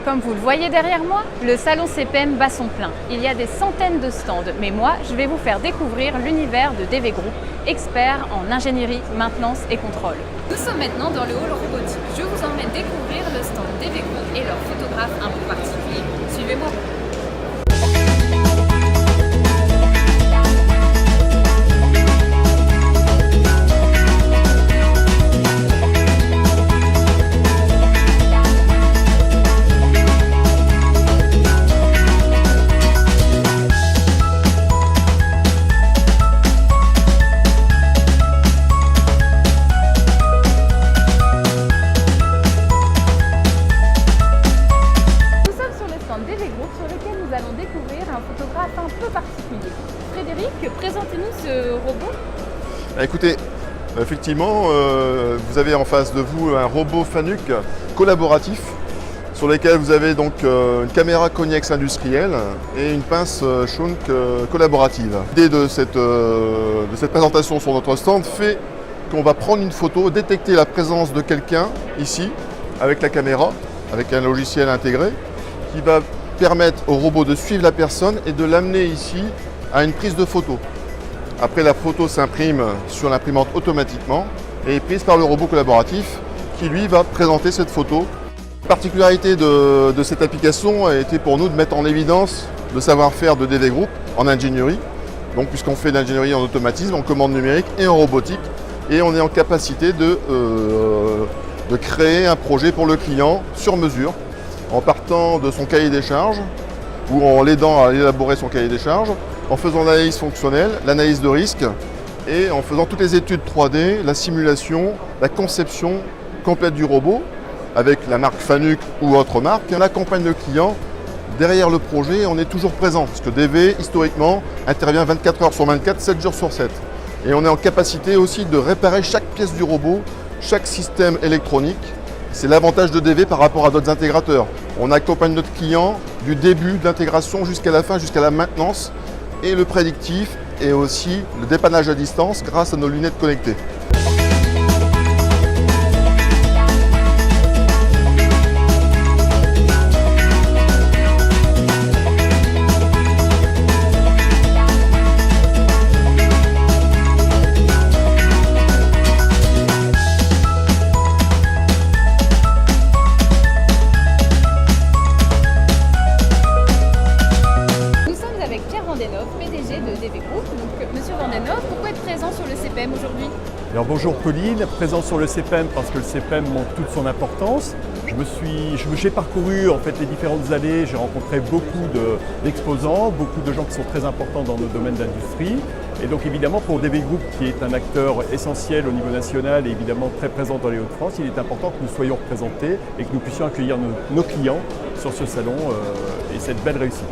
Comme vous le voyez derrière moi, le salon CPM bat son plein. Il y a des centaines de stands, mais moi, je vais vous faire découvrir l'univers de DV Group, expert en ingénierie, maintenance et contrôle. Nous sommes maintenant dans le hall robotique. Je vous emmène découvrir le stand DV Group et leur photographe un peu particulier. Suivez-moi. Sur lequel nous allons découvrir un photographe un peu particulier. Frédéric, présentez-nous ce robot. Écoutez, effectivement, vous avez en face de vous un robot Fanuc collaboratif sur lequel vous avez donc une caméra Connex industrielle et une pince Schunk collaborative. L'idée de cette présentation sur notre stand fait qu'on va prendre une photo, détecter la présence de quelqu'un ici avec la caméra, avec un logiciel intégré qui va permettre au robot de suivre la personne et de l'amener ici à une prise de photo. Après, la photo s'imprime sur l'imprimante automatiquement et est prise par le robot collaboratif qui lui va présenter cette photo. La particularité de cette application a été pour nous de mettre en évidence le savoir-faire de DV Group en ingénierie. Donc, puisqu'on fait de l'ingénierie en automatisme, en commande numérique et en robotique, et on est en capacité de créer un projet pour le client sur mesure, en partant de son cahier des charges ou en l'aidant à élaborer son cahier des charges, en faisant l'analyse fonctionnelle, l'analyse de risque et en faisant toutes les études 3D, la simulation, la conception complète du robot avec la marque Fanuc ou autre marque. On accompagne le client derrière le projet, on est toujours présent parce que DV historiquement intervient 24 heures sur 24, 7 jours sur 7. Et on est en capacité aussi de réparer chaque pièce du robot, chaque système électronique. C'est l'avantage de DV par rapport à d'autres intégrateurs. On accompagne notre client du début de l'intégration jusqu'à la fin, jusqu'à la maintenance et le prédictif et aussi le dépannage à distance grâce à nos lunettes connectées. PDG de DV Group. Donc, Monsieur Vandenhoff, pourquoi être présent sur le CPM aujourd'hui? Alors bonjour Pauline, présent sur le CPM parce que le CPM montre toute son importance. J'ai parcouru en fait les différentes années, j'ai rencontré beaucoup d'exposants, beaucoup de gens qui sont très importants dans nos domaines d'industrie. Et donc évidemment pour DV Group qui est un acteur essentiel au niveau national et évidemment très présent dans les Hauts-de-France, il est important que nous soyons représentés et que nous puissions accueillir nos clients sur ce salon et cette belle réussite.